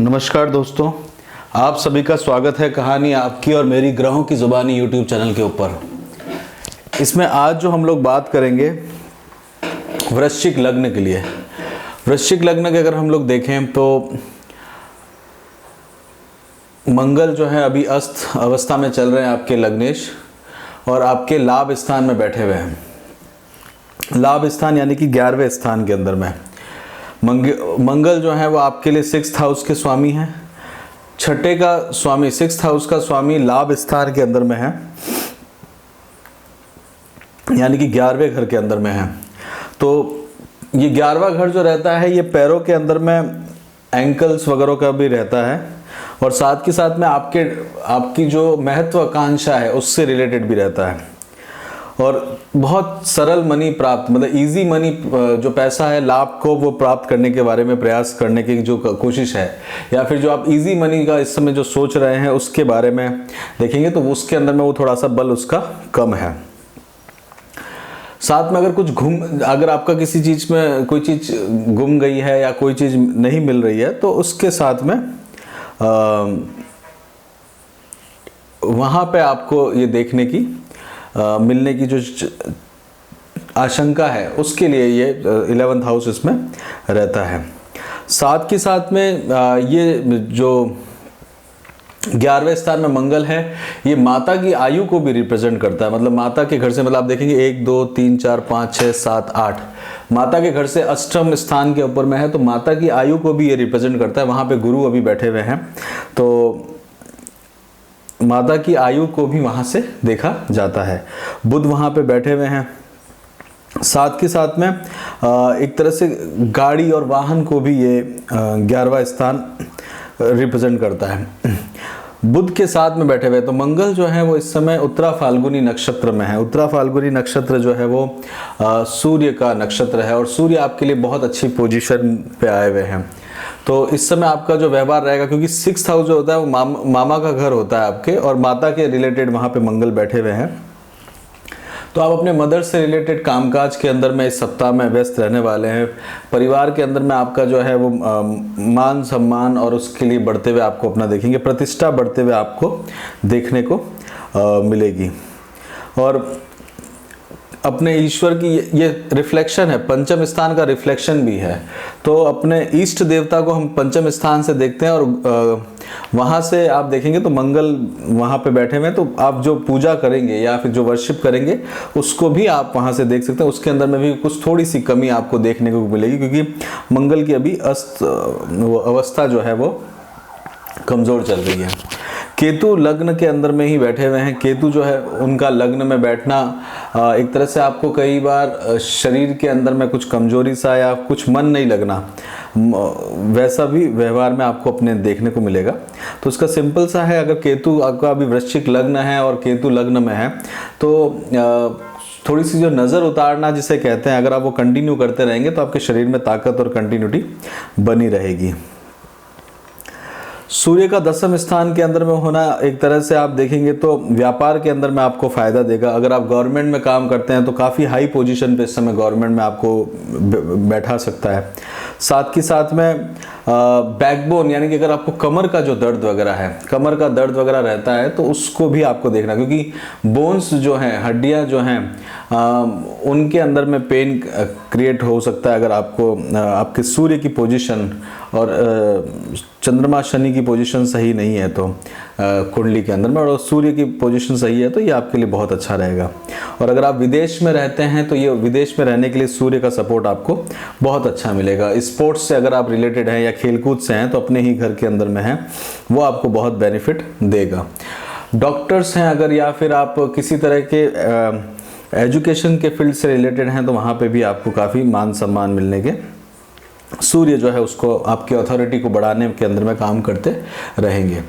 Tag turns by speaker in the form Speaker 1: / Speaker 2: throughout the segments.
Speaker 1: नमस्कार दोस्तों, आप सभी का स्वागत है कहानी आपकी और मेरी ग्रहों की ज़ुबानी यूट्यूब चैनल के ऊपर। इसमें आज जो हम लोग बात करेंगे वृश्चिक लग्न के लिए। वृश्चिक लग्न के अगर हम लोग देखें तो मंगल जो है अभी अस्त अवस्था में चल रहे हैं आपके लग्नेश, और आपके लाभ स्थान में बैठे हुए हैं। लाभ स्थान यानी कि 11वें स्थान के अंदर में मंगल जो है वो आपके लिए 6th हाउस के स्वामी हैं। छठे का स्वामी 6th हाउस का स्वामी लाभ स्थान के अंदर में है, यानी कि 11वें घर के अंदर में है। तो ये 11वां घर जो रहता है ये पैरों के अंदर में एंकल्स वगैरह का भी रहता है, और साथ के साथ में आपकी जो महत्वाकांक्षा है उससे रिलेटेड भी रहता है। और बहुत सरल मनी प्राप्त, मतलब इजी मनी, जो पैसा है लाभ को वो प्राप्त करने के बारे में प्रयास करने की जो कोशिश है, या फिर जो आप इजी मनी का इस समय जो सोच रहे हैं उसके बारे में देखेंगे तो उसके अंदर में वो थोड़ा सा बल उसका कम है। साथ में अगर आपका किसी चीज में कोई चीज गुम गई है या कोई चीज नहीं मिल रही है तो उसके साथ में वहां पे आपको ये देखने की मिलने की जो आशंका है उसके लिए ये 11th हाउस इसमें रहता है। साथ के साथ में ये जो 11वें स्थान में मंगल है ये माता की आयु को भी रिप्रेजेंट करता है। मतलब माता के घर से, मतलब आप देखेंगे 1 2 3 4 5 6 7 8 माता के घर से अष्टम स्थान के ऊपर में है, तो माता की आयु को भी ये रिप्रेजेंट करता है। वहां पे गुरु अभी बैठे हुए हैं तो माता की आयु को भी वहां से देखा जाता है। बुध वहां पे बैठे हुए हैं। साथ के साथ में एक तरह से गाड़ी और वाहन को भी ये 11वां स्थान रिप्रेजेंट करता है। बुध के साथ में बैठे हुए, तो मंगल जो है वो इस समय उत्तरा फाल्गुनी नक्षत्र में है। उत्तरा फाल्गुनी नक्षत्र जो है वो सूर्य का नक्षत्र है, और सूर्य आपके लिए बहुत अच्छी पोजीशन पे आए हुए हैं। तो इस समय आपका जो व्यवहार रहेगा, क्योंकि 6th हाउस जो होता है वो मामा का घर होता है आपके, और माता के रिलेटेड वहां पे मंगल बैठे हुए हैं, तो आप अपने मदर से रिलेटेड कामकाज के अंदर में इस सप्ताह में व्यस्त रहने वाले हैं। परिवार के अंदर में आपका जो है वो मान सम्मान और उसके लिए बढ़ते हुए आपको अपना देखेंगे, प्रतिष्ठा बढ़ते हुए आपको देखने को मिलेगी। और अपने ईश्वर की ये रिफ्लेक्शन है, पंचम स्थान का रिफ्लेक्शन भी है। तो अपने इष्ट देवता को हम पंचम स्थान से देखते हैं, और वहां से आप देखेंगे तो मंगल वहां पे बैठे हुए हैं, तो आप जो पूजा करेंगे या फिर जो वर्शिप करेंगे उसको भी आप वहां से देख सकते हैं। उसके अंदर में भी कुछ थोड़ी सी कमी आपको देखने को मिलेगी, क्योंकि मंगल की अभी अवस्था जो है वो कमजोर चल रही है। केतु लग्न के अंदर में ही बैठे हुए हैं। केतु जो है उनका लग्न में बैठना एक तरह से आपको कई बार शरीर के अंदर में कुछ कमजोरी सा या कुछ मन नहीं लगना, वैसा भी व्यवहार में आपको अपने देखने को मिलेगा। तो उसका सिंपल सा है, अगर केतु आपका अभी वृश्चिक लग्न है और केतु लग्न में है तो थोड़ी सी जो नज़र उतारना जिसे कहते हैं, अगर आप वो कंटिन्यू करते रहेंगे तो आपके शरीर में ताकत और कंटिन्यूटी बनी रहेगी। सूर्य का 10वें स्थान के अंदर में होना एक तरह से आप देखेंगे तो व्यापार के अंदर में आपको फायदा देगा। अगर आप गवर्नमेंट में काम करते हैं तो काफ़ी हाई पोजीशन पे इस समय गवर्नमेंट में आपको बैठा सकता है। साथ के साथ में बैकबोन, यानी कि अगर आपको कमर का जो दर्द वगैरह है, कमर का दर्द वगैरह रहता है तो उसको भी आपको देखना, क्योंकि बोन्स जो हैं, हड्डियां जो हैं, उनके अंदर में पेन क्रिएट हो सकता है अगर आपको आपके सूर्य की पोजीशन और चंद्रमा शनि की पोजीशन सही नहीं है तो कुंडली के अंदर में, और सूर्य की पोजीशन सही है तो ये आपके लिए बहुत अच्छा रहेगा। और अगर आप विदेश में रहते हैं तो ये विदेश में रहने के लिए सूर्य का सपोर्ट आपको बहुत अच्छा मिलेगा। स्पोर्ट्स से अगर आप रिलेटेड हैं या खेलकूद से हैं तो अपने ही घर के अंदर में हैं, वो आपको बहुत बेनिफिट देगा। डॉक्टर्स हैं अगर, या फिर आप किसी तरह के एजुकेशन के फील्ड से रिलेटेड हैं तो वहाँ पे भी आपको काफ़ी मान सम्मान मिलने के, सूर्य जो है उसको आपकी अथॉरिटी को बढ़ाने के अंदर में काम करते रहेंगे।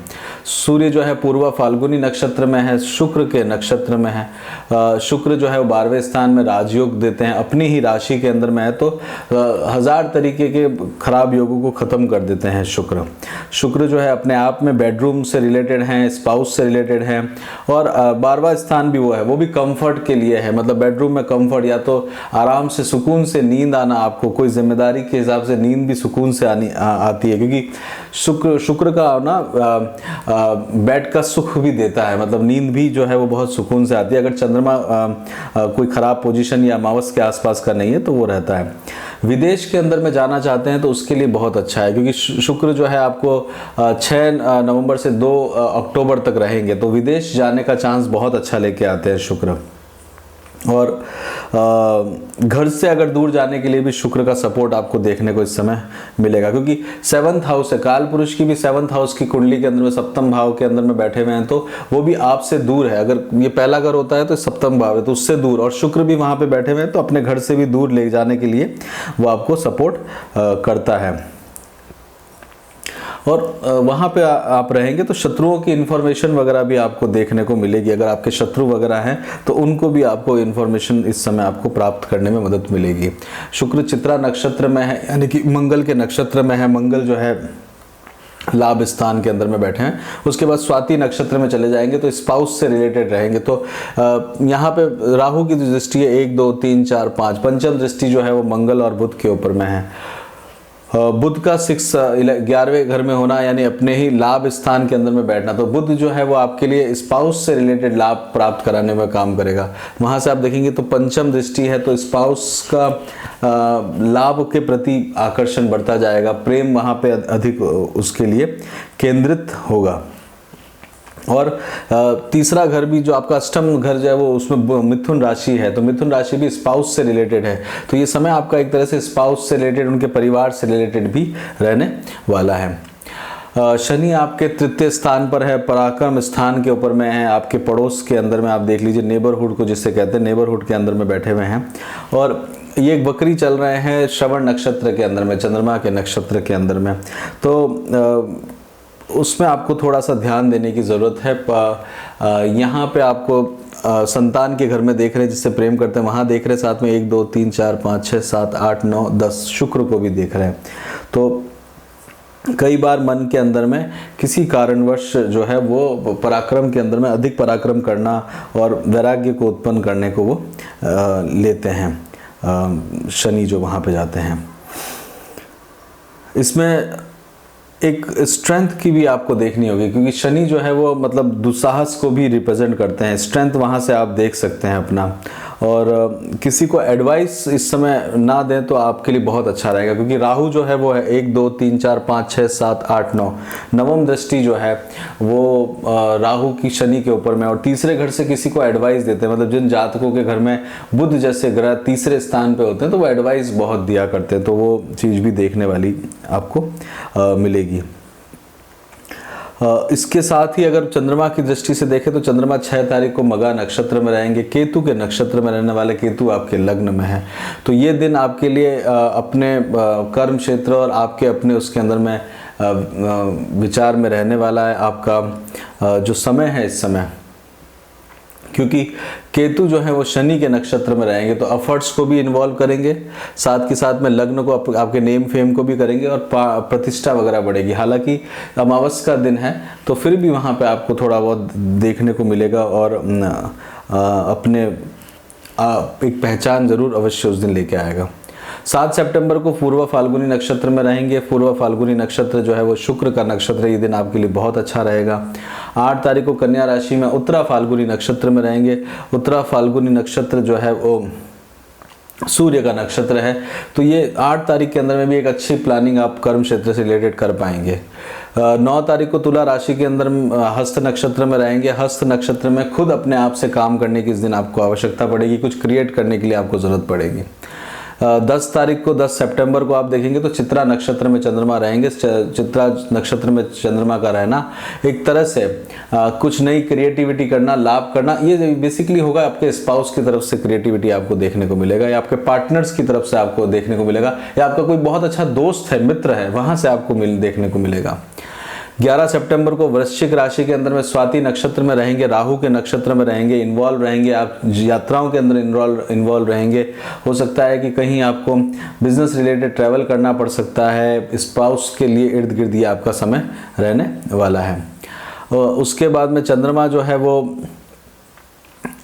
Speaker 1: सूर्य जो है पूर्वा फाल्गुनी नक्षत्र में है, शुक्र के नक्षत्र में है। शुक्र जो है वो 12वें स्थान में राजयोग देते हैं, अपनी ही राशि के अंदर में है, तो 1000 तरीके के खराब योगों को ख़त्म कर देते हैं शुक्र। शुक्र जो है अपने आप में बेडरूम से रिलेटेड हैं, स्पाउस से रिलेटेड हैं, और 12वां स्थान भी वो है, वो भी कंफर्ट के लिए है। मतलब बेडरूम में कंफर्ट, या तो आराम से सुकून से नींद आना, आपको कोई जिम्मेदारी के हिसाब से से नींद भी सुकून से आती है, क्योंकि शुक्र का ना बेड का सुख भी देता है, मतलब नींद भी जो है वो बहुत सुकून से आती है। अगर चंद्रमा कोई ख़राब पोजीशन या अमावस के आसपास का नहीं है तो वो रहता है। विदेश के अंदर में जाना चाहते हैं तो उसके लिए बहुत अच्छा है, क्योंकि शुक्र जो है आपको 6 नवंबर से 2 अक्टूबर तक रहेंगे, तो विदेश जाने का चांस बहुत अच्छा लेके आते हैं शुक्र। और घर से अगर दूर जाने के लिए भी शुक्र का सपोर्ट आपको देखने को इस समय मिलेगा, क्योंकि 7th हाउस है, काल पुरुष की भी 7th हाउस की कुंडली के अंदर में सप्तम भाव के अंदर में बैठे हुए हैं, तो वो भी आपसे दूर है। अगर ये पहला घर होता है तो सप्तम भाव है, तो उससे दूर, और शुक्र भी वहाँ पे बैठे हुए हैं, तो अपने घर से भी दूर ले जाने के लिए वो आपको सपोर्ट करता है। और वहाँ पे आप रहेंगे तो शत्रुओं की इन्फॉर्मेशन वगैरह भी आपको देखने को मिलेगी। अगर आपके शत्रु वगैरह हैं तो उनको भी आपको इन्फॉर्मेशन इस समय आपको प्राप्त करने में मदद मिलेगी। शुक्र चित्रा नक्षत्र में है, यानी कि मंगल के नक्षत्र में है। मंगल जो है लाभ स्थान के अंदर में बैठे हैं। उसके बाद स्वाति नक्षत्र में चले जाएंगे तो स्पाउस से रिलेटेड रहेंगे। तो यहाँ पे राहु की जो दृष्टि है 1 2 3 4 5, पंचम दृष्टि जो है वो मंगल और बुध के ऊपर में है। बुध का 11वें घर में होना, यानी अपने ही लाभ स्थान के अंदर में बैठना, तो बुध जो है वो आपके लिए स्पाउस से रिलेटेड लाभ प्राप्त कराने में काम करेगा। वहाँ से आप देखेंगे तो पंचम दृष्टि है, तो स्पाउस का लाभ के प्रति आकर्षण बढ़ता जाएगा, प्रेम वहाँ पे अधिक उसके लिए केंद्रित होगा। और तीसरा घर भी जो आपका अष्टम घर जो है वो उसमें मिथुन राशि है, तो मिथुन राशि भी स्पाउस से रिलेटेड है। तो ये समय आपका एक तरह से स्पाउस से रिलेटेड, उनके परिवार से रिलेटेड भी रहने वाला है। शनि आपके 3य स्थान पर है, पराक्रम स्थान के ऊपर में है, आपके पड़ोस के अंदर में आप देख लीजिए, नेबरहुड को जिससे कहते हैं, नेबरहुड के अंदर में बैठे हुए हैं। और ये एक वक्री चल रहे हैं श्रवण नक्षत्र के अंदर में, चंद्रमा के नक्षत्र के अंदर में, तो उसमें आपको थोड़ा सा ध्यान देने की ज़रूरत है। यहाँ पे आपको संतान के घर में देख रहे हैं, जिससे प्रेम करते हैं वहाँ देख रहे हैं, साथ में 1 2 3 4 5 6 7 8 9 10 शुक्र को भी देख रहे हैं। तो कई बार मन के अंदर में किसी कारणवश जो है वो पराक्रम के अंदर में अधिक पराक्रम करना और वैराग्य को उत्पन्न करने को वो लेते हैं, शनि जो वहाँ पे जाते हैं। इसमें एक स्ट्रेंथ की भी आपको देखनी होगी, क्योंकि शनि जो है वो मतलब दुस्साहस को भी रिप्रेजेंट करते हैं। स्ट्रेंथ वहाँ से आप देख सकते हैं अपना, और किसी को एडवाइस इस समय ना दें तो आपके लिए बहुत अच्छा रहेगा, क्योंकि राहु जो है वो है 1 2 3 4 5 6 7 8 9, नवम दृष्टि जो है वो राहु की शनि के ऊपर में, और तीसरे घर से किसी को एडवाइस देते हैं, मतलब जिन जातकों के घर में बुध जैसे ग्रह तीसरे स्थान पे होते हैं तो वो एडवाइस बहुत दिया करते हैं, तो वो चीज़ भी देखने वाली आपको मिलेगी। इसके साथ ही अगर चंद्रमा की दृष्टि से देखें तो चंद्रमा 6 तारीख को मघा नक्षत्र में रहेंगे, केतु के नक्षत्र में रहने वाले केतु आपके लग्न में है। तो ये दिन आपके लिए अपने कर्म क्षेत्र और आपके अपने उसके अंदर में विचार में रहने वाला है आपका जो समय है इस समय, क्योंकि केतु जो है वो शनि के नक्षत्र में रहेंगे, तो एफर्ट्स को भी इन्वॉल्व करेंगे, साथ के साथ में लग्न को आपके नेम फेम को भी करेंगे, और प्रतिष्ठा वगैरह बढ़ेगी। हालांकि अमावस का दिन है तो फिर भी वहाँ पे आपको थोड़ा बहुत देखने को मिलेगा, और अपने एक पहचान ज़रूर अवश्य उस दिन लेके आएगा। 7 सितंबर को पूर्व फाल्गुनी नक्षत्र में रहेंगे। पूर्व फाल्गुनी नक्षत्र जो है वो शुक्र का नक्षत्र है, ये दिन आपके लिए बहुत अच्छा रहेगा। 8 तारीख को कन्या राशि में उत्तरा फाल्गुनी नक्षत्र में रहेंगे। उत्तरा फाल्गुनी नक्षत्र जो है वो सूर्य का नक्षत्र है, तो ये 8 तारीख के अंदर में भी एक अच्छी प्लानिंग आप कर्म क्षेत्र से रिलेटेड कर पाएंगे। 9 तारीख को तुला राशि के अंदर हस्त नक्षत्र में रहेंगे। हस्त नक्षत्र में खुद अपने आप से काम करने की इस दिन आपको आवश्यकता पड़ेगी, कुछ क्रिएट करने के लिए आपको ज़रूरत पड़ेगी। 10 तारीख को 10 सितंबर को आप देखेंगे तो चित्रा नक्षत्र में चंद्रमा रहेंगे। चित्रा नक्षत्र में चंद्रमा का रहना एक तरह से कुछ नई क्रिएटिविटी करना, लाभ करना, ये बेसिकली होगा आपके स्पाउस की तरफ से क्रिएटिविटी आपको देखने को मिलेगा, या आपके पार्टनर्स की तरफ से आपको देखने को मिलेगा, या आपका कोई बहुत अच्छा दोस्त है, मित्र है, वहाँ से आपको देखने को मिलेगा। 11 सितंबर को वृश्चिक राशि के अंदर में स्वाति नक्षत्र में रहेंगे, राहु के नक्षत्र में रहेंगे, इन्वॉल्व रहेंगे, आप यात्राओं के अंदर इन्वॉल्व रहेंगे। हो सकता है कि कहीं आपको बिजनेस रिलेटेड ट्रैवल करना पड़ सकता है। स्पाउस के लिए इर्द गिर्द ये आपका समय रहने वाला है। उसके बाद में चंद्रमा जो है वो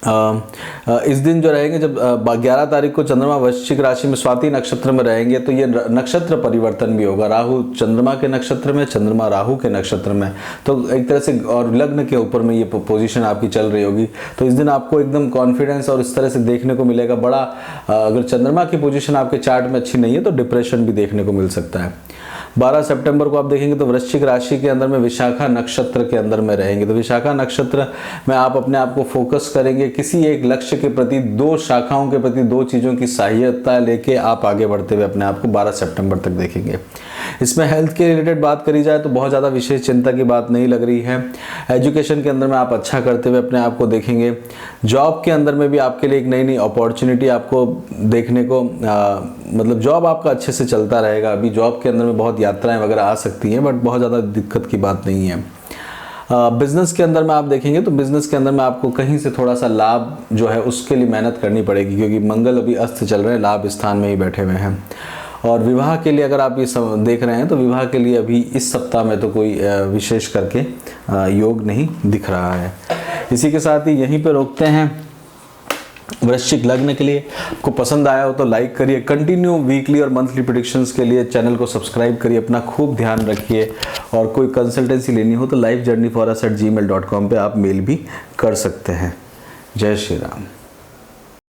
Speaker 1: इस दिन जो रहेंगे, जब 11 तारीख को चंद्रमा वृश्चिक राशि में स्वाति नक्षत्र में रहेंगे, तो ये नक्षत्र परिवर्तन भी होगा। राहु चंद्रमा के नक्षत्र में, चंद्रमा राहु के नक्षत्र में, तो एक तरह से और लग्न के ऊपर में ये पोजीशन आपकी चल रही होगी। तो इस दिन आपको एकदम कॉन्फिडेंस और इस तरह से देखने को मिलेगा बड़ा। अगर चंद्रमा की पोजीशन आपके चार्ट में अच्छी नहीं है तो डिप्रेशन भी देखने को मिल सकता है। 12 सितंबर को आप देखेंगे तो वृश्चिक राशि के अंदर में विशाखा नक्षत्र के अंदर में रहेंगे। तो विशाखा नक्षत्र में आप अपने आप को फोकस करेंगे, किसी एक लक्ष्य के प्रति, 2 शाखाओं के प्रति, 2 चीज़ों की सहायता लेके आप आगे बढ़ते हुए अपने आप को 12 सितंबर तक देखेंगे। इसमें हेल्थ के रिलेटेड बात करी जाए तो बहुत ज़्यादा विशेष चिंता की बात नहीं लग रही है। एजुकेशन के अंदर में आप अच्छा करते हुए अपने आप को देखेंगे। जॉब के अंदर में भी आपके लिए एक नई नई अपॉर्चुनिटी आपको देखने को मतलब जॉब आपका अच्छे से चलता रहेगा। अभी जॉब के अंदर में बहुत यात्राएं वगैरह आ सकती हैं, बट बहुत ज़्यादा दिक्कत की बात नहीं है। बिजनेस के अंदर में आप देखेंगे तो बिजनेस के अंदर में आपको कहीं से थोड़ा सा लाभ जो है उसके लिए मेहनत करनी पड़ेगी, क्योंकि मंगल अभी अस्त चल रहे हैं, लाभ स्थान में ही बैठे हुए हैं। और विवाह के लिए अगर आप ये देख रहे हैं तो विवाह के लिए अभी इस सप्ताह में तो कोई विशेष करके योग नहीं दिख रहा है। इसी के साथ ही यहीं पे रोकते हैं वृश्चिक लग्न के लिए। आपको पसंद आया हो तो लाइक करिए। कंटिन्यू वीकली और मंथली प्रेडिक्शंस के लिए चैनल को सब्सक्राइब करिए। अपना खूब ध्यान रखिए, और कोई कंसल्टेंसी लेनी हो तो lifejourneyforuss@gmail.com पे आप मेल भी कर सकते हैं। जय श्री राम।